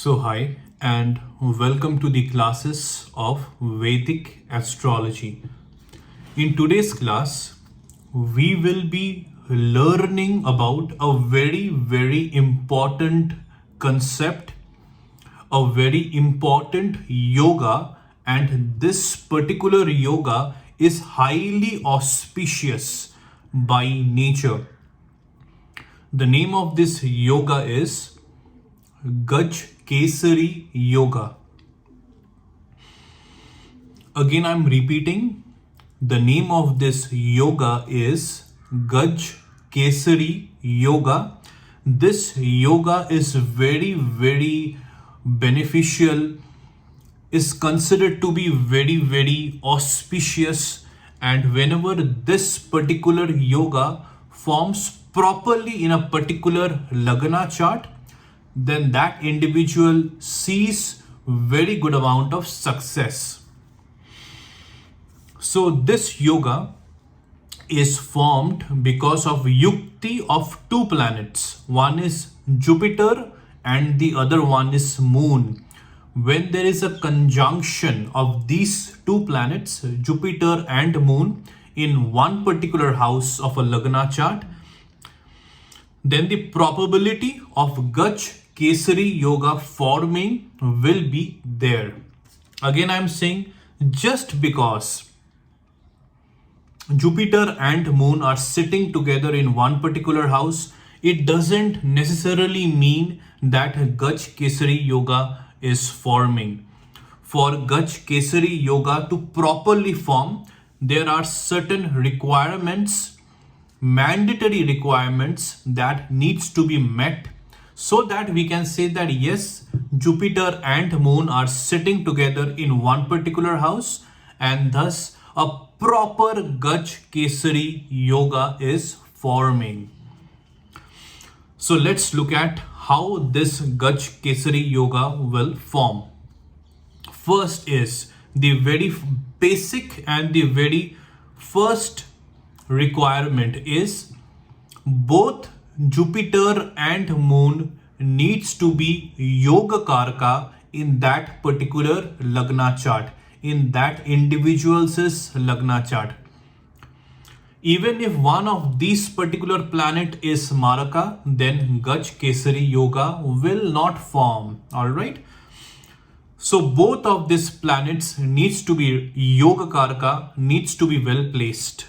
Hi and welcome to the classes of Vedic astrology. In today's class, we will be learning about a very important concept, a very important yoga, and this particular yoga is highly auspicious by nature. The name of this yoga is Gaj Kesari Yoga. Again, I'm repeating, the name of this yoga is Gaj Kesari Yoga. This yoga is very beneficial, is considered to be very auspicious, and whenever this particular yoga forms properly in a particular Lagna chart, then that individual sees very good amount of success. So this yoga is formed because of yukti of two planets. One is Jupiter and the other one is Moon. When there is a conjunction of these two planets, Jupiter and Moon, in one particular house of a Lagna chart, then the probability of Gaj Kesari Yoga forming will be there. Again, I am saying, just because Jupiter and Moon are sitting together in one particular house, it doesn't necessarily mean that Gaj Kesari Yoga is forming. For Gaj Kesari Yoga to properly form, there are certain requirements, mandatory requirements that needs to be met, so that we can say that yes, Jupiter and Moon are sitting together in one particular house, and thus a proper Gaj Kesari Yoga is forming. So let's look at how this Gaj Kesari Yoga will form. First is the very basic and the very first requirement is both Jupiter and Moon needs to be Yoga Karka in that particular Lagna chart, in that individual's Lagna chart. Even if one of these particular planet is Maraka, then Gaj Kesari Yoga will not form. Alright. So both of these planets needs to be Yoga Karka, needs to be well placed.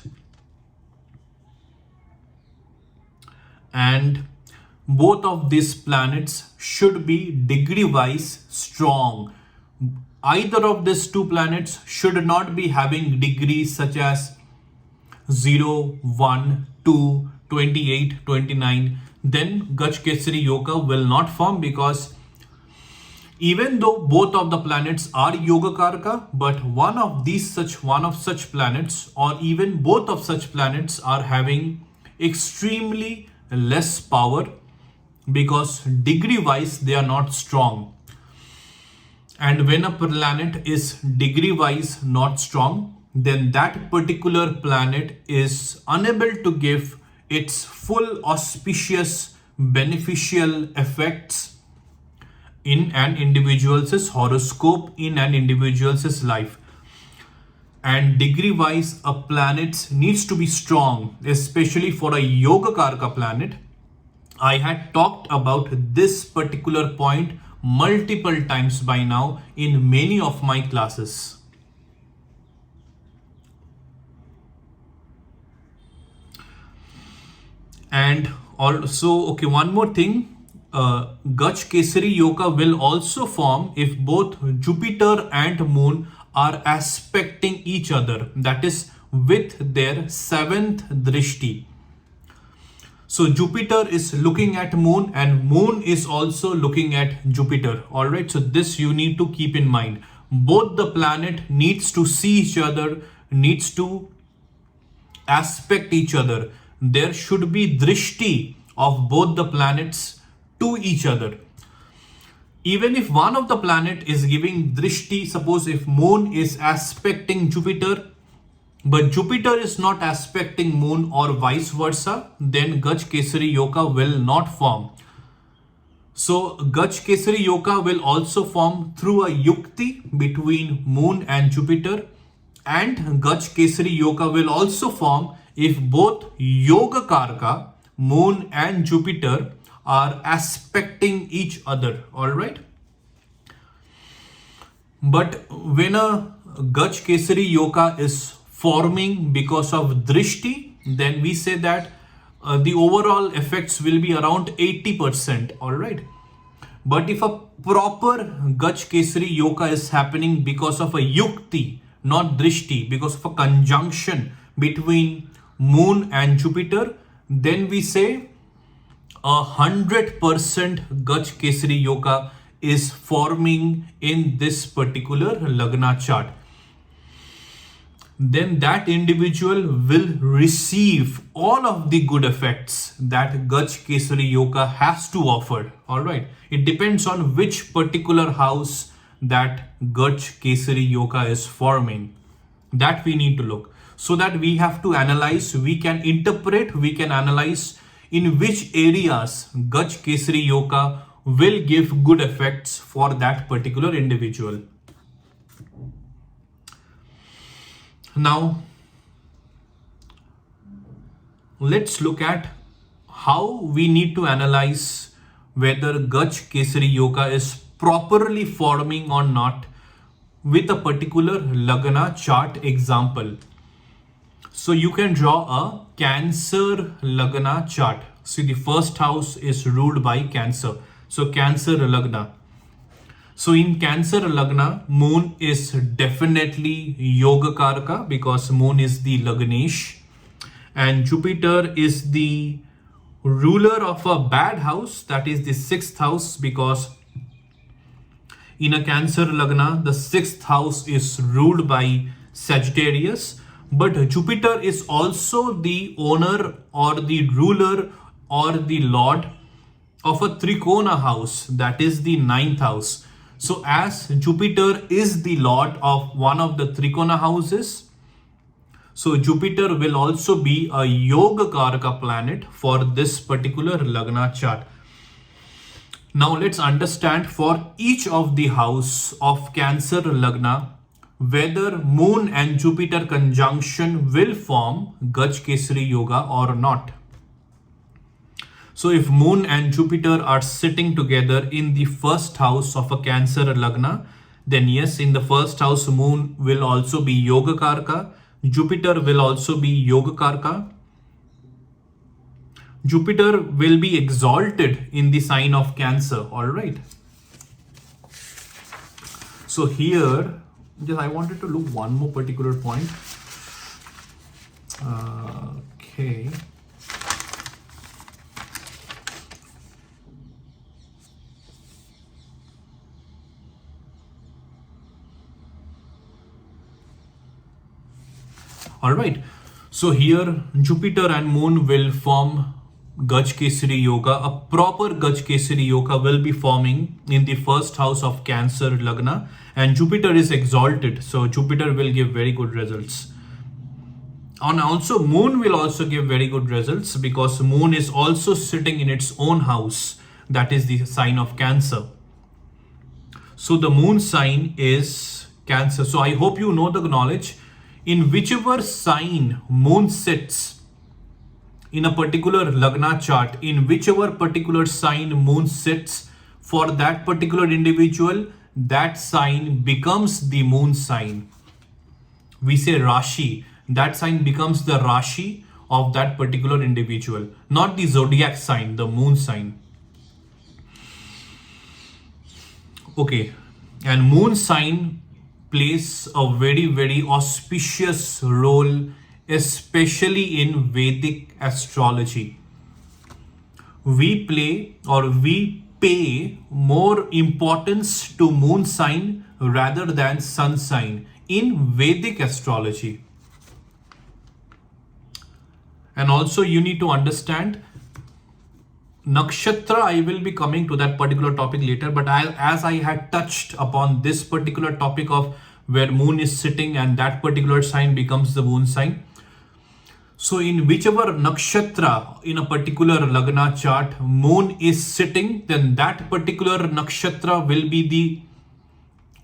And both of these planets should be degree wise strong. Either of these two planets should not be having degrees such as 0, 1, 2, 28, 29. Then Gaj Kesari Yoga will not form, because even though both of the planets are Yoga Karka, but one of such planets, or even both of such planets, are having extremely less power, because degree wise they are not strong. And when a planet is degree wise not strong, then that particular planet is unable to give its full auspicious beneficial effects in an individual's horoscope, in an individual's life. And degree wise a planet needs to be strong, especially for a Yoga Karka planet. I had talked about this particular point multiple times by now in many of my classes. And also, okay, one more thing, Gaj Kesari Yoga will also form if both Jupiter and Moon are aspecting each other, that is with their seventh drishti. So Jupiter is looking at Moon and Moon is also looking at Jupiter. Alright, so this you need to keep in mind. Both the planet needs to see each other, needs to aspect each other. There should be drishti of both the planets to each other. Even if one of the planet is giving drishti, suppose if Moon is aspecting Jupiter, but Jupiter is not aspecting Moon or vice versa, then Gaj Kesari Yoga will not form. So Gaj Kesari Yoga will also form through a yukti between Moon and Jupiter, and Gaj Kesari Yoga will also form if both Yoga Karka, Moon and Jupiter, are aspecting each other. All right. But when a Gaj Kesari Yoga is forming because of Drishti, then we say that the overall effects will be around 80%. All right. But if a proper Gaj Kesari Yoga is happening because of a Yukti, not Drishti, because of a conjunction between Moon and Jupiter, then we say 100% Gaj Kesari Yoga is forming in this particular Lagna chart. Then that individual will receive all of the good effects that Gaj Kesari Yoga has to offer. All right. It depends on which particular house that Gaj Kesari Yoga is forming. That we need to look. So that we have to analyze, we can interpret, we can analyze in which areas Gaj Kesari Yoga will give good effects for that particular individual. Now, let's look at how we need to analyze whether Gaj Kesari Yoga is properly forming or not with a particular Lagna chart example. So you can draw a Cancer Lagna chart. See, the first house is ruled by Cancer. So Cancer Lagna. So in Cancer Lagna, Moon is definitely Yoga Karaka because Moon is the Lagnesh, and Jupiter is the ruler of a bad house, that is the 6th house, because in a Cancer Lagna, the 6th house is ruled by Sagittarius, but Jupiter is also the owner or the ruler or the lord of a Trikona house, that is the 9th house. So as Jupiter is the lord of one of the Trikona houses, so Jupiter will also be a Yoga Karaka planet for this particular Lagna chart. Now let's understand for each of the house of Cancer Lagna whether Moon and Jupiter conjunction will form Gaj Kesari Yoga or not. So if Moon and Jupiter are sitting together in the first house of a Cancer Lagna, then yes, in the first house Moon will also be Yoga Karka, Jupiter will also be Yoga Karka. Jupiter will be exalted in the sign of Cancer. All right. So here, just I wanted to look one more particular point. Okay. All right. So here Jupiter and Moon will form Gaj Kesari Yoga. A proper Gaj Kesari Yoga will be forming in the first house of Cancer Lagna, and Jupiter is exalted. So Jupiter will give very good results. And also Moon will also give very good results because Moon is also sitting in its own house. That is the sign of Cancer. So the Moon sign is Cancer. So I hope you know the knowledge. In whichever sign Moon sits in a particular Lagna chart, in whichever particular sign Moon sits for that particular individual, that sign becomes the Moon sign. We say Rashi. That sign becomes the Rashi of that particular individual, not the zodiac sign, the Moon sign. Okay, and Moon sign plays a very, very auspicious role, especially in Vedic astrology. We pay more importance to Moon sign rather than Sun sign in Vedic astrology. And also you need to understand Nakshatra. I will be coming to that particular topic later, but as I had touched upon this particular topic of where Moon is sitting and that particular sign becomes the Moon sign. So in whichever nakshatra in a particular lagna chart moon is sitting, then that particular nakshatra will be the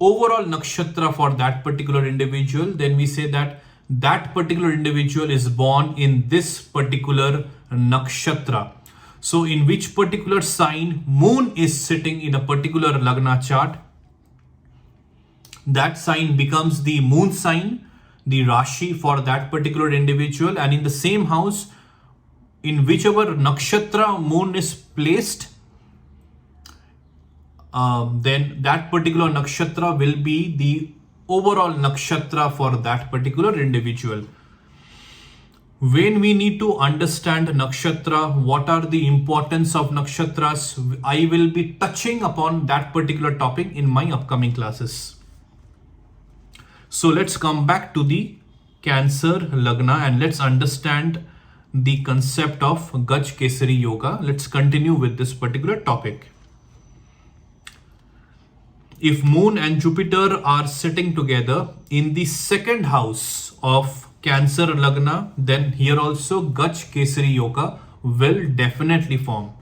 overall nakshatra for that particular individual. Then we say that that particular individual is born in this particular nakshatra. So in which particular sign moon is sitting in a particular lagna chart, that sign becomes the moon sign, the rashi for that particular individual. And in the same house in whichever nakshatra moon is placed, then that particular nakshatra will be the overall nakshatra for that particular individual. When we need to understand nakshatra, what are the importance of nakshatras, I will be touching upon that particular topic in my upcoming classes. So let's come back to the Cancer Lagna and let's understand the concept of Gaj Kesari Yoga. Let's continue with this particular topic. If Moon and Jupiter are sitting together in the second house of Cancer Lagna, then here also Gaj Kesari Yoga will definitely form.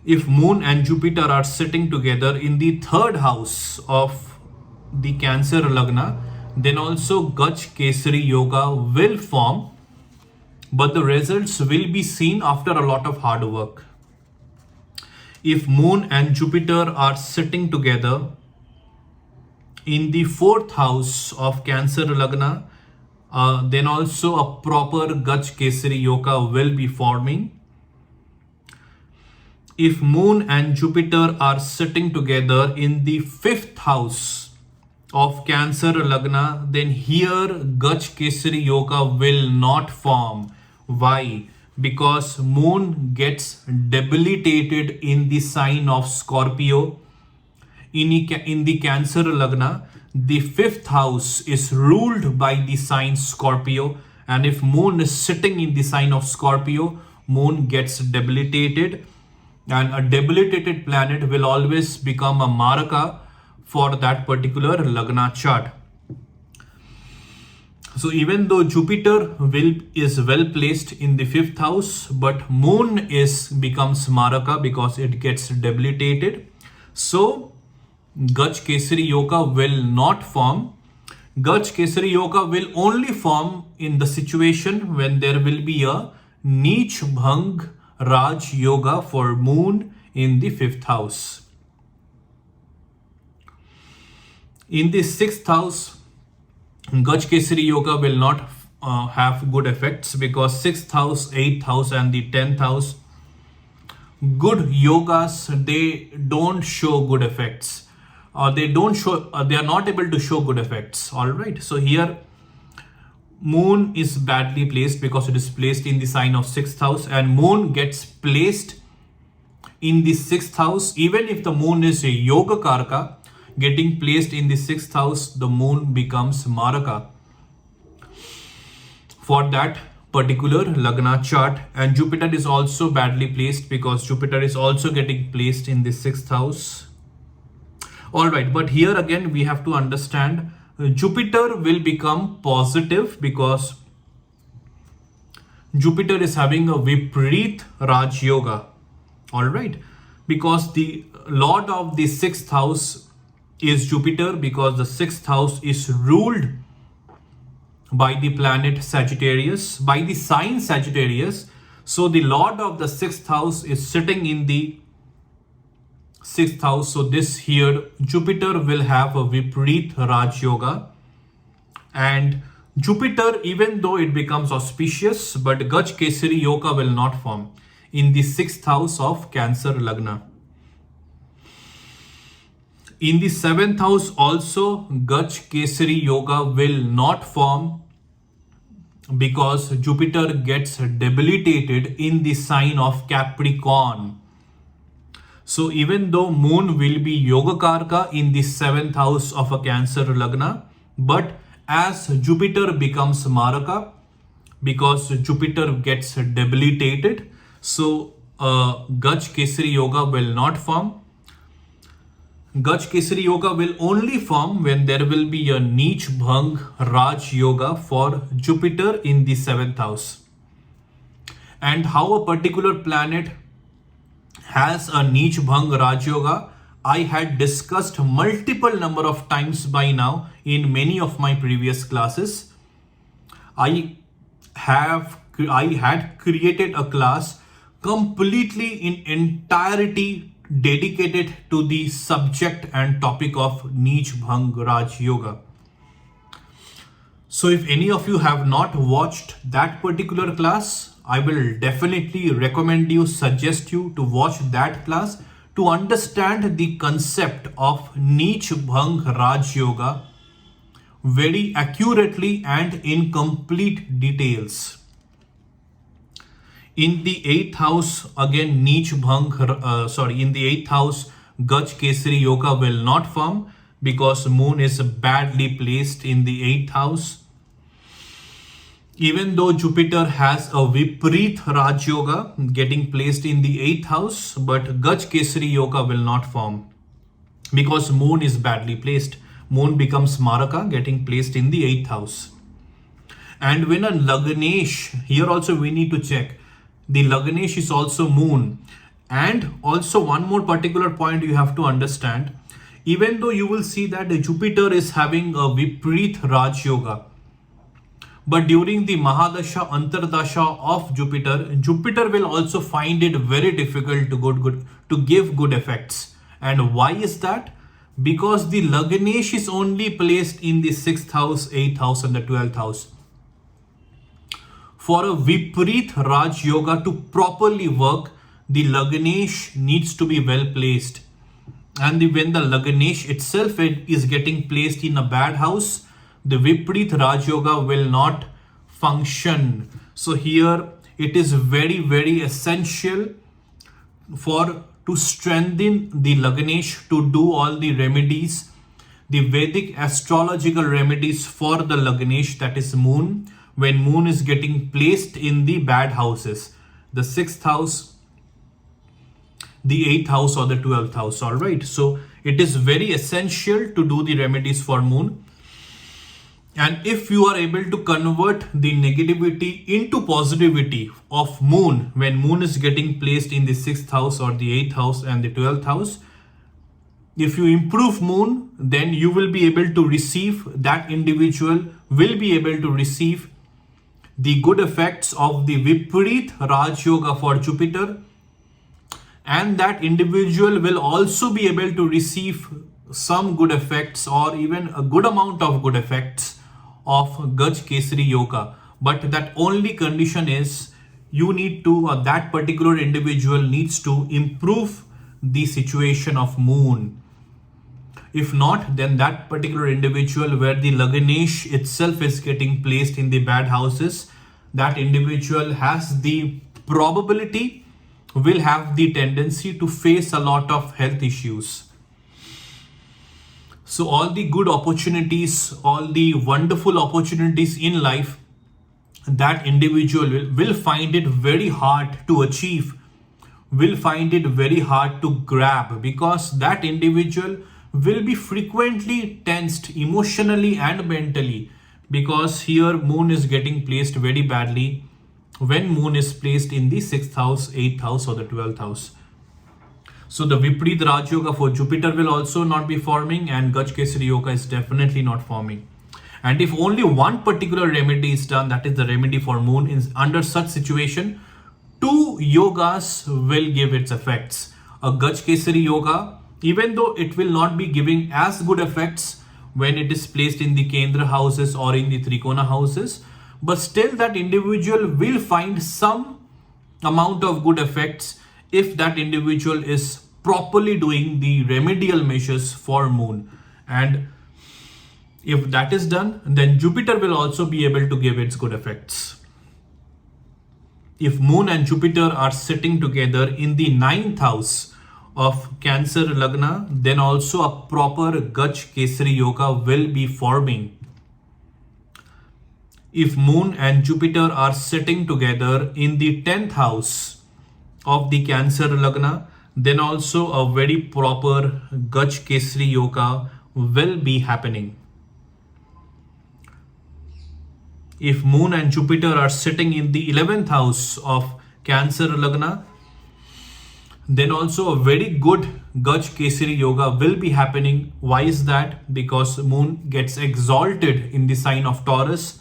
If Moon and Jupiter are sitting together in the third house of the Cancer Lagna, then also Gaj Kesari Yoga will form, but the results will be seen after a lot of hard work. If Moon and Jupiter are sitting together in the fourth house of Cancer Lagna, then also a proper Gaj Kesari Yoga will be forming. If Moon and Jupiter are sitting together in the fifth house of Cancer Lagna, then here Gaj Kesari Yoga will not form. Why? Because Moon gets debilitated in the sign of Scorpio. In the Cancer Lagna, the fifth house is ruled by the sign Scorpio, and if Moon is sitting in the sign of Scorpio, Moon gets debilitated, and a debilitated planet will always become a Maraka for that particular Lagna chart. So even though Jupiter is well placed in the fifth house, but Moon becomes Maraka because it gets debilitated. So Gaj Kesari Yoga will not form. Gaj Kesari Yoga will only form in the situation when there will be a Neech Bhang Raj Yoga for Moon in the fifth house. In the sixth house, Gaj Kesari Yoga will not have good effects because 6th house, 8th house and the 10th house, good yogas, they don't show good effects. They are not able to show good effects. All right. So here Moon is badly placed because it is placed in the sign of 6th house, and Moon gets placed in the 6th house. Even if the Moon is a Yoga Karaka, getting placed in the 6th house, the Moon becomes Maraka for that particular Lagna chart. And Jupiter is also badly placed because Jupiter is also getting placed in the 6th house. Alright, but here again we have to understand Jupiter will become positive because Jupiter is having a Vipreet Raj Yoga. Alright, because the Lord of the 6th house is Jupiter, because the 6th house is ruled by the planet Sagittarius, by the sign Sagittarius. So the Lord of the 6th house is sitting in the 6th house. So this here Jupiter will have a Vipreet Raj Yoga, and Jupiter, even though it becomes auspicious, but Gaj Kesari Yoga will not form in the 6th house of Cancer Lagna. In the 7th house also Gaj Kesari Yoga will not form because Jupiter gets debilitated in the sign of Capricorn. So even though Moon will be Yoga Karka in the 7th house of a Cancer Lagna, but as Jupiter becomes Maraka, because Jupiter gets debilitated, so Gaj Kesari Yoga will not form. Gaj Kesari Yoga will only form when there will be a Neech Bhang Raj Yoga for Jupiter in the 7th house. And how a particular planet has a Neech Bhang Raj Yoga, I had discussed multiple number of times by now in many of my previous classes. I had created a class completely in entirety dedicated to the subject and topic of Neech Bhang Raj Yoga. So if any of you have not watched that particular class, I will definitely recommend you, suggest you to watch that class to understand the concept of Neech Bhang Raj Yoga very accurately and in complete details. In the 8th house, again in the 8th house, Gaj Kesari Yoga will not form because Moon is badly placed in the 8th house. Even though Jupiter has a Vipreet Raj Yoga getting placed in the 8th house, but Gaj Kesari Yoga will not form because Moon is badly placed. Moon becomes Maraka getting placed in the 8th house. And when a Lagnesh, here also we need to check, the Lagnesh is also Moon. And also one more particular point you have to understand, even though you will see that Jupiter is having a Vipreet Raj Yoga, but during the Mahadasha Antardasha of Jupiter, Jupiter will also find it very difficult to give good effects. And why is that? Because the Lagnesh is only placed in the 6th house, 8th house and the 12th house. For a Vipreet Raj Yoga to properly work, the Lagnesh needs to be well placed. And when the Lagnesh itself is getting placed in a bad house, the Vipreet Raj Yoga will not function. So here it is very, very essential to strengthen the Lagnesh, to do all the remedies, the Vedic astrological remedies for the Lagnesh, that is Moon, when Moon is getting placed in the bad houses, the 6th house, the 8th house or the 12th house. All right. So it is very essential to do the remedies for Moon. And if you are able to convert the negativity into positivity of Moon, when Moon is getting placed in the 6th house or the 8th house and the 12th house, if you improve Moon, then you will be able to receive, that individual will be able to receive the good effects of the Vipreet Raj Yoga for Jupiter, and that individual will also be able to receive some good effects or even a good amount of good effects of Gaj Kesari Yoga. But that only condition is you need to, that particular individual needs to improve the situation of Moon. If not, then that particular individual where the Lagnesh itself is getting placed in the bad houses, that individual has the probability, will have the tendency to face a lot of health issues. So all the good opportunities, all the wonderful opportunities in life, that individual will find it very hard to achieve, will find it very hard to grab, because that individual will be frequently tensed emotionally and mentally, because here Moon is getting placed very badly when Moon is placed in the 6th house, 8th house or the 12th house. So the Vipreet Raj Yoga for Jupiter will also not be forming, and Gaj Kesari Yoga is definitely not forming. And if only one particular remedy is done, that is the remedy for Moon, is under such situation, 2 yogas will give its effects. A Gaj Kesari Yoga, even though it will not be giving as good effects when it is placed in the Kendra houses or in the Trikona houses, but still that individual will find some amount of good effects if that individual is properly doing the remedial measures for Moon. And if that is done, then Jupiter will also be able to give its good effects. If Moon and Jupiter are sitting together in the 9th house of Cancer Lagna, then also a proper Gaj Kesari Yoga will be forming. If Moon and Jupiter are sitting together in the 10th house of the Cancer Lagna, then also a very proper Gaj Kesari Yoga will be happening. If Moon and Jupiter are sitting in the 11th house of Cancer Lagna, then also a very good Gaj Kesari Yoga will be happening. Why is that? Because Moon gets exalted in the sign of Taurus.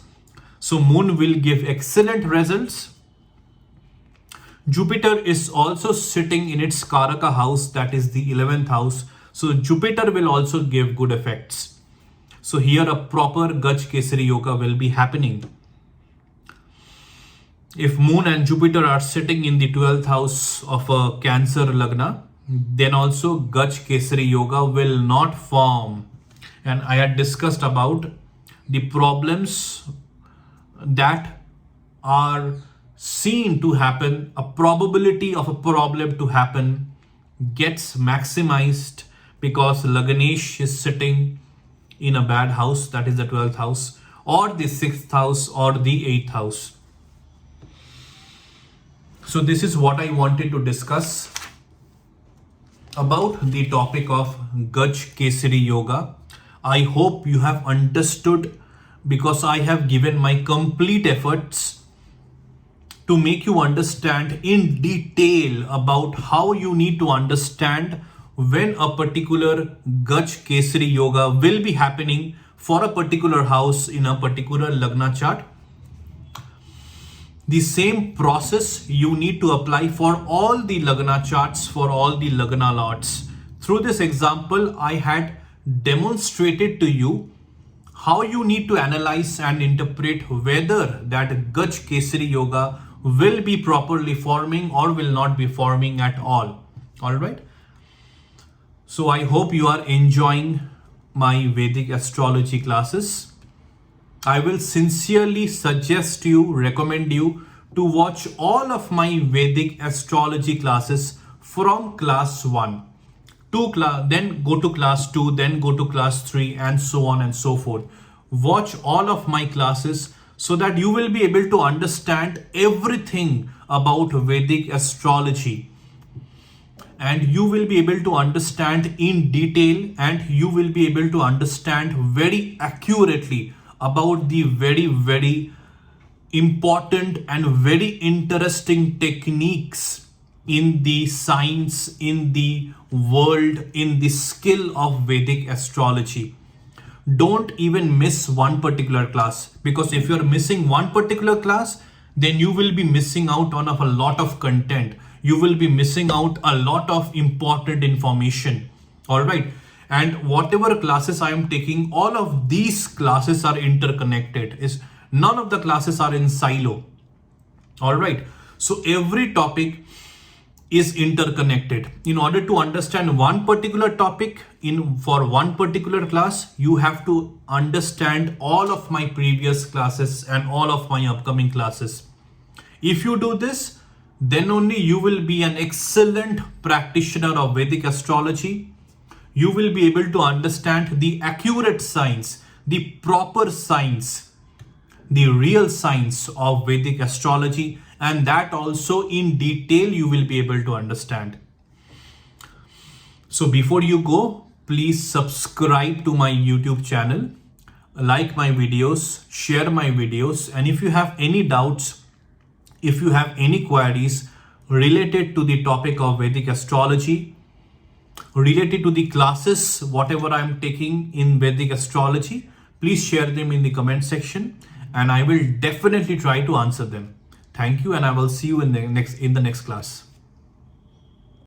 So Moon will give excellent results. Jupiter is also sitting in its Karaka house, that is the 11th house. So Jupiter will also give good effects. So here a proper Gaj Kesari Yoga will be happening. If Moon and Jupiter are sitting in the 12th house of a Cancer Lagna, then also Gaj Kesari Yoga will not form. And I had discussed about the problems that are seen to happen. A probability of a problem to happen gets maximized because Lagnesh is sitting in a bad house, that is the 12th house, or the 6th house, or the 8th house. So this is what I wanted to discuss about the topic of Gaj Kesari Yoga. I hope you have understood, because I have given my complete efforts to make you understand in detail about how you need to understand when a particular Gaj Kesari Yoga will be happening for a particular house in a particular Lagna chart. The same process you need to apply for all the Lagna charts, for all the Lagna lots. Through this example, I had demonstrated to you how you need to analyze and interpret whether that Gaj Kesari Yoga will be properly forming or will not be forming at all. All right. So I hope you are enjoying my Vedic astrology classes. I will sincerely suggest you, recommend you to watch all of my Vedic astrology classes from class 1 to then go to class 2, then go to class 3, and so on and so forth. Watch all of my classes so that you will be able to understand everything about Vedic astrology. And you will be able to understand in detail, and you will be able to understand very accurately about the very, very important and very interesting techniques in the science, in the world, in the skill of Vedic astrology. Don't even miss one particular class, because if you're missing one particular class, then you will be missing out on a lot of content. You will be missing out a lot of important information. All right. And whatever classes I am taking, all of these classes are interconnected. None of the classes are in silo. All right. So every topic is interconnected. In order to understand one particular topic for one particular class, you have to understand all of my previous classes and all of my upcoming classes. If you do this, then only you will be an excellent practitioner of Vedic astrology. You will be able to understand the accurate science, the proper science, the real science of Vedic astrology, and that also in detail you will be able to understand. So before you go, please subscribe to my YouTube channel, like my videos, share my videos, and if you have any doubts, if you have any queries related to the topic of Vedic astrology, related to the classes, whatever I am taking in Vedic astrology, please share them in the comment section, and I will definitely try to answer them. Thank you, and I will see you in the next class.